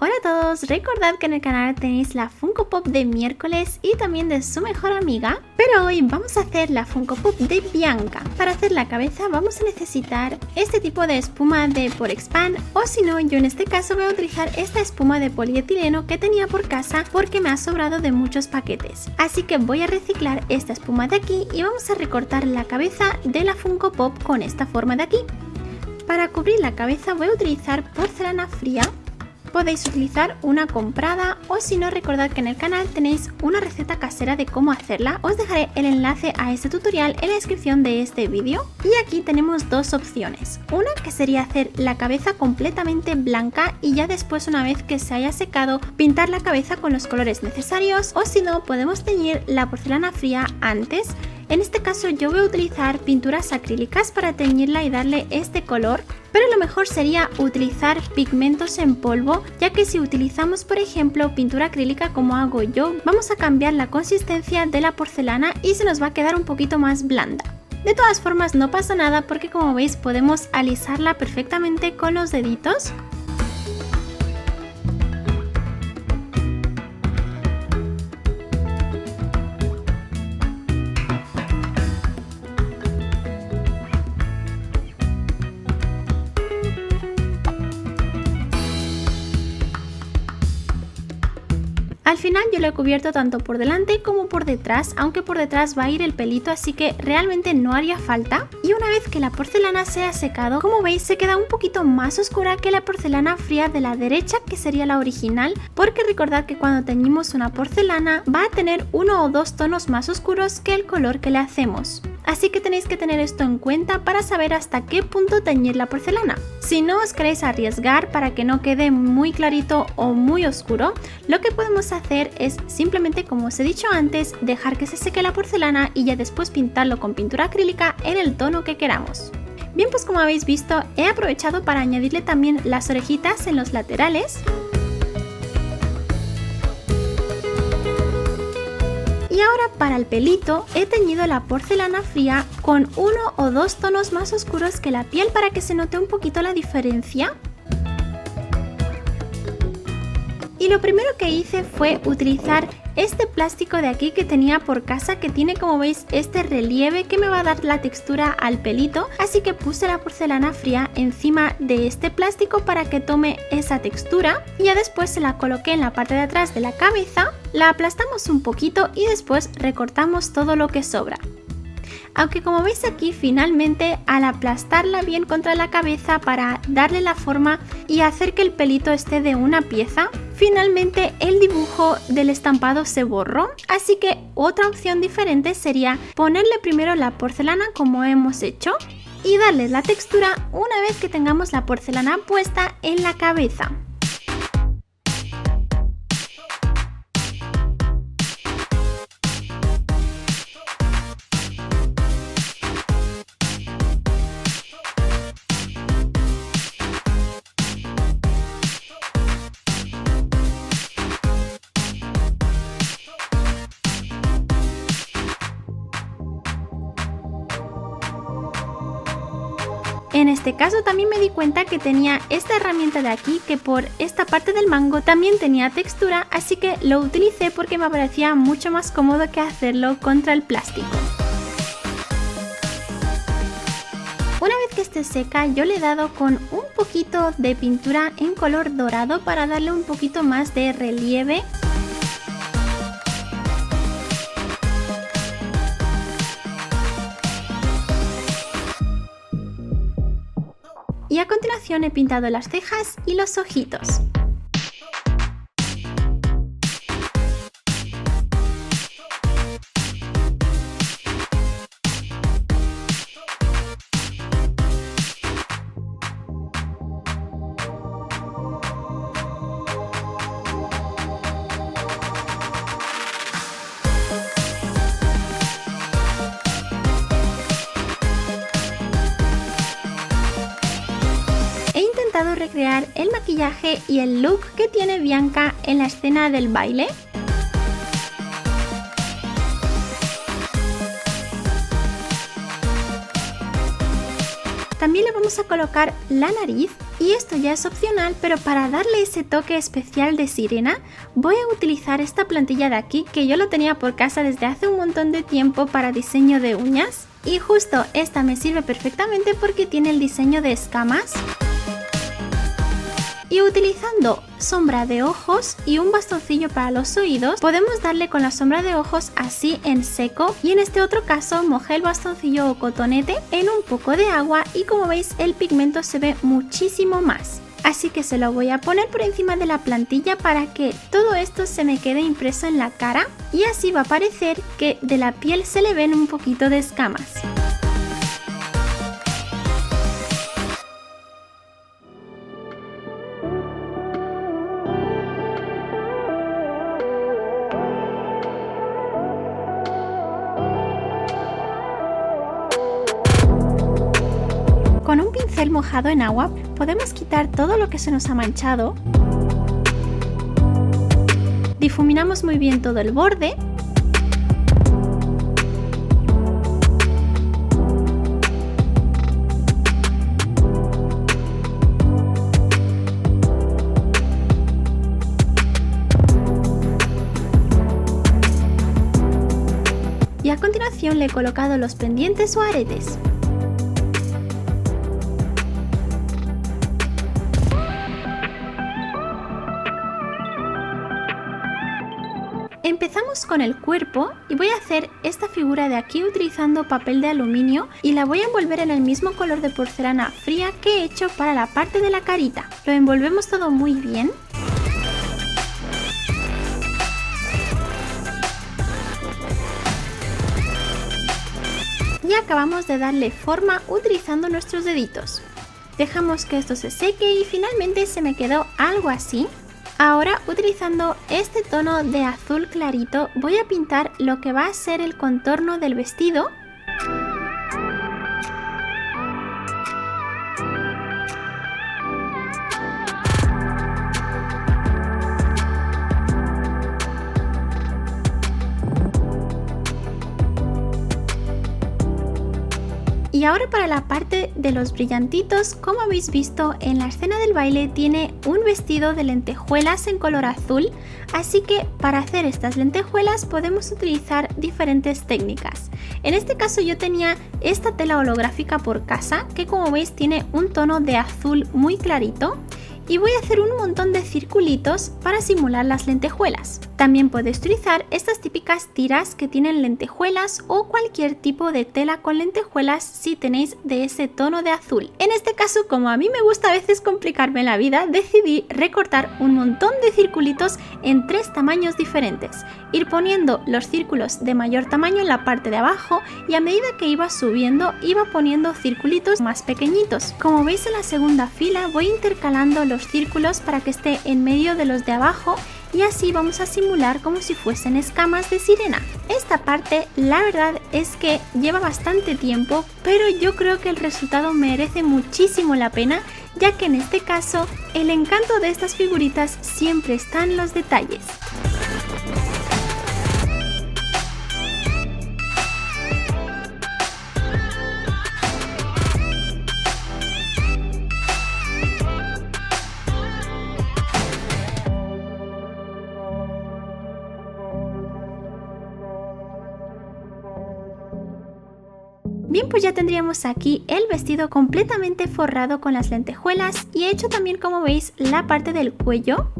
Hola a todos, recordad que en el canal tenéis la Funko Pop de miércoles y también de su mejor amiga, pero hoy vamos a hacer la Funko Pop de Bianca. Para hacer la cabeza vamos a necesitar este tipo de espuma de Porexpan, o si no, yo en este caso voy a utilizar esta espuma de polietileno que tenía por casa porque me ha sobrado de muchos paquetes. Así que voy a reciclar esta espuma de aquí y vamos a recortar la cabeza de la Funko Pop con esta forma de aquí. Para cubrir la cabeza voy a utilizar porcelana fría. Podéis utilizar una comprada o si no, recordad que en el canal tenéis una receta casera de cómo hacerla. Os dejaré el enlace a este tutorial en la descripción de este vídeo. Y aquí tenemos dos opciones. Una que sería hacer la cabeza completamente blanca y ya después, una vez que se haya secado, pintar la cabeza con los colores necesarios, o si no, podemos teñir la porcelana fría antes. En este caso yo voy a utilizar pinturas acrílicas para teñirla y darle este color, pero lo mejor sería utilizar pigmentos en polvo, ya que si utilizamos por ejemplo pintura acrílica como hago yo, vamos a cambiar la consistencia de la porcelana y se nos va a quedar un poquito más blanda. De todas formas no pasa nada porque, como veis, podemos alisarla perfectamente con los deditos. Al final yo lo he cubierto tanto por delante como por detrás, aunque por detrás va a ir el pelito, así que realmente no haría falta. Y una vez que la porcelana se ha secado, como veis, se queda un poquito más oscura que la porcelana fría de la derecha, que sería la original, porque recordad que cuando teñimos una porcelana va a tener uno o dos tonos más oscuros que el color que le hacemos. Así que tenéis que tener esto en cuenta para saber hasta qué punto teñir la porcelana. Si no os queréis arriesgar para que no quede muy clarito o muy oscuro, lo que podemos hacer es simplemente, como os he dicho antes, dejar que se seque la porcelana y ya después pintarlo con pintura acrílica en el tono que queramos. Bien, pues como habéis visto, he aprovechado para añadirle también las orejitas en los laterales. Y ahora para el pelito he teñido la porcelana fría con uno o dos tonos más oscuros que la piel para que se note un poquito la diferencia. Y lo primero que hice fue utilizar este plástico de aquí que tenía por casa, que tiene, como veis, este relieve que me va a dar la textura al pelito, así que puse la porcelana fría encima de este plástico para que tome esa textura y ya después se la coloqué en la parte de atrás de la cabeza, la aplastamos un poquito y después recortamos todo lo que sobra. Aunque como veis aquí, finalmente al aplastarla bien contra la cabeza para darle la forma y hacer que el pelito esté de una pieza, finalmente el dibujo del estampado se borró, así que otra opción diferente sería ponerle primero la porcelana como hemos hecho y darle la textura una vez que tengamos la porcelana puesta en la cabeza. En este caso también me di cuenta que tenía esta herramienta de aquí, que por esta parte del mango también tenía textura, así que lo utilicé porque me parecía mucho más cómodo que hacerlo contra el plástico. Una vez que esté seca, yo le he dado con un poquito de pintura en color dorado para darle un poquito más de relieve. Y a continuación he pintado las cejas y los ojitos. Recrear el maquillaje y el look que tiene Bianca en la escena del baile. También le vamos a colocar la nariz Y esto ya es opcional, pero para darle ese toque especial de sirena voy a utilizar esta plantilla de aquí, que yo lo tenía por casa desde hace un montón de tiempo para diseño de uñas. Y justo esta me sirve perfectamente porque tiene el diseño de escamas. Y utilizando sombra de ojos y un bastoncillo para los oídos, podemos darle con la sombra de ojos así en seco, y en este otro caso mojé el bastoncillo o cotonete en un poco de agua y como veis el pigmento se ve muchísimo más. Así que se lo voy a poner por encima de la plantilla para que todo esto se me quede impreso en la cara, y así va a parecer que de la piel se le ven un poquito de escamas. Con un pincel mojado en agua podemos quitar todo lo que se nos ha manchado. Difuminamos muy bien todo el borde. Y a continuación le he colocado los pendientes o aretes. Empezamos con el cuerpo y voy a hacer esta figura de aquí utilizando papel de aluminio y la voy a envolver en el mismo color de porcelana fría que he hecho para la parte de la carita. Lo envolvemos todo muy bien. Y acabamos de darle forma utilizando nuestros deditos. Dejamos que esto se seque y finalmente se me quedó algo así. Ahora, utilizando este tono de azul clarito, voy a pintar lo que va a ser el contorno del vestido. Y ahora para la parte de los brillantitos, como habéis visto en la escena del baile tiene un vestido de lentejuelas en color azul, así que para hacer estas lentejuelas podemos utilizar diferentes técnicas. En este caso yo tenía esta tela holográfica por casa, que como veis tiene un tono de azul muy clarito. Y voy a hacer un montón de circulitos para simular las lentejuelas. También podéis utilizar estas típicas tiras que tienen lentejuelas o cualquier tipo de tela con lentejuelas si tenéis de ese tono de azul. En este caso, como a mí me gusta a veces complicarme la vida, decidí recortar un montón de circulitos en 3 tamaños diferentes. Ir poniendo los círculos de mayor tamaño en la parte de abajo y a medida que iba subiendo iba poniendo circulitos más pequeñitos. Como veis en la segunda fila voy intercalando los círculos para que esté en medio de los de abajo y así vamos a simular como si fuesen escamas de sirena. Esta parte la verdad es que lleva bastante tiempo, pero yo creo que el resultado merece muchísimo la pena, ya que en este caso el encanto de estas figuritas siempre está en los detalles. Bien, pues ya tendríamos aquí el vestido completamente forrado con las lentejuelas y he hecho también, como veis, la parte del cuello.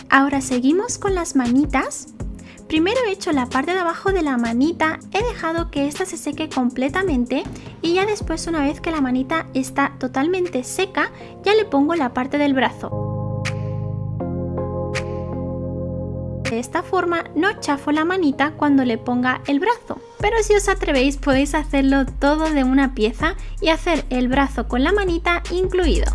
Ahora seguimos con las manitas. Primero he hecho la parte de abajo de la manita, he dejado que esta se seque completamente y ya después, una vez que la manita está totalmente seca, ya le pongo la parte del brazo. De esta forma no chafo la manita cuando le ponga el brazo, pero si os atrevéis podéis hacerlo todo de una pieza y hacer el brazo con la manita incluido.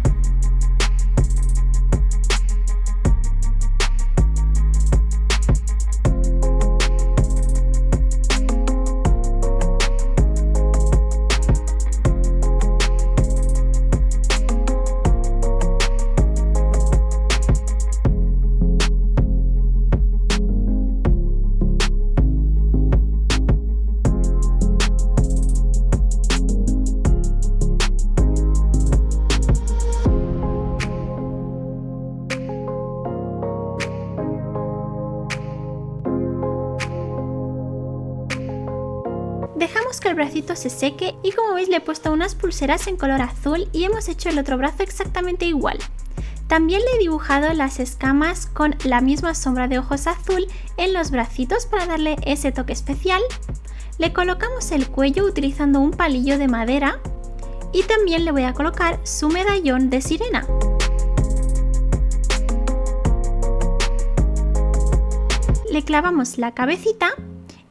Dejamos que el bracito se seque y como veis le he puesto unas pulseras en color azul y hemos hecho el otro brazo exactamente igual. También le he dibujado las escamas con la misma sombra de ojos azul en los bracitos para darle ese toque especial. Le colocamos el cuello utilizando un palillo de madera y también le voy a colocar su medallón de sirena. Le clavamos la cabecita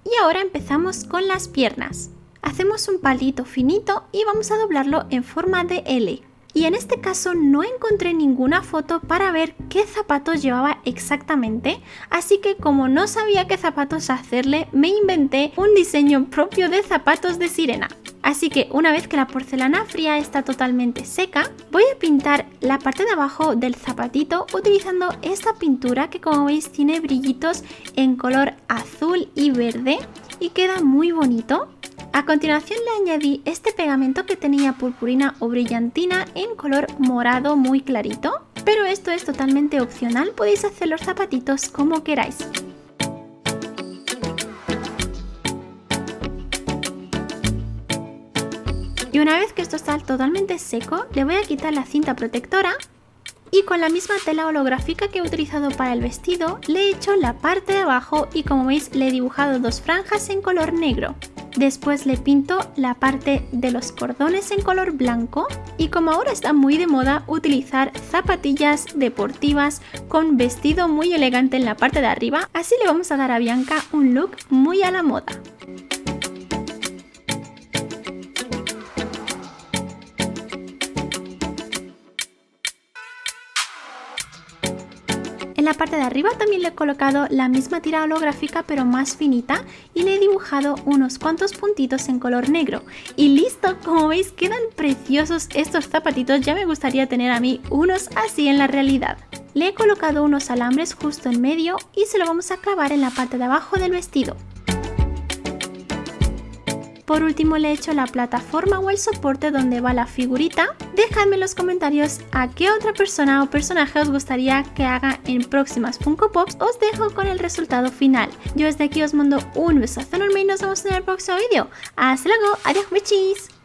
y ahora empezamos con las piernas. Hacemos un palito finito y vamos a doblarlo en forma de L. Y en este caso no encontré ninguna foto para ver qué zapatos llevaba exactamente, así que como no sabía qué zapatos hacerle, me inventé un diseño propio de zapatos de sirena. Así que una vez que la porcelana fría está totalmente seca, voy a pintar la parte de abajo del zapatito utilizando esta pintura que como veis tiene brillitos en color azul y verde y queda muy bonito. A continuación le añadí este pegamento que tenía purpurina o brillantina en color morado muy clarito, pero esto es totalmente opcional, podéis hacer los zapatitos como queráis. Y una vez que esto está totalmente seco, le voy a quitar la cinta protectora y con la misma tela holográfica que he utilizado para el vestido, le he hecho la parte de abajo y como veis le he dibujado dos franjas en color negro. Después le pinto la parte de los cordones en color blanco y como ahora está muy de moda utilizar zapatillas deportivas con vestido muy elegante en la parte de arriba, así le vamos a dar a Bianca un look muy a la moda. En la parte de arriba también le he colocado la misma tira holográfica pero más finita y le he dibujado unos cuantos puntitos en color negro. Y listo, como veis quedan preciosos estos zapatitos, ya me gustaría tener a mí unos así en la realidad. Le he colocado unos alambres justo en medio y se lo vamos a clavar en la parte de abajo del vestido. Por último le he hecho la plataforma o el soporte donde va la figurita. Dejadme en los comentarios a qué otra persona o personaje os gustaría que haga en próximas Funko Pops. Os dejo con el resultado final. Yo desde aquí os mando un besazo enorme y nos vemos en el próximo vídeo. ¡Hasta luego! ¡Adiós, bichis!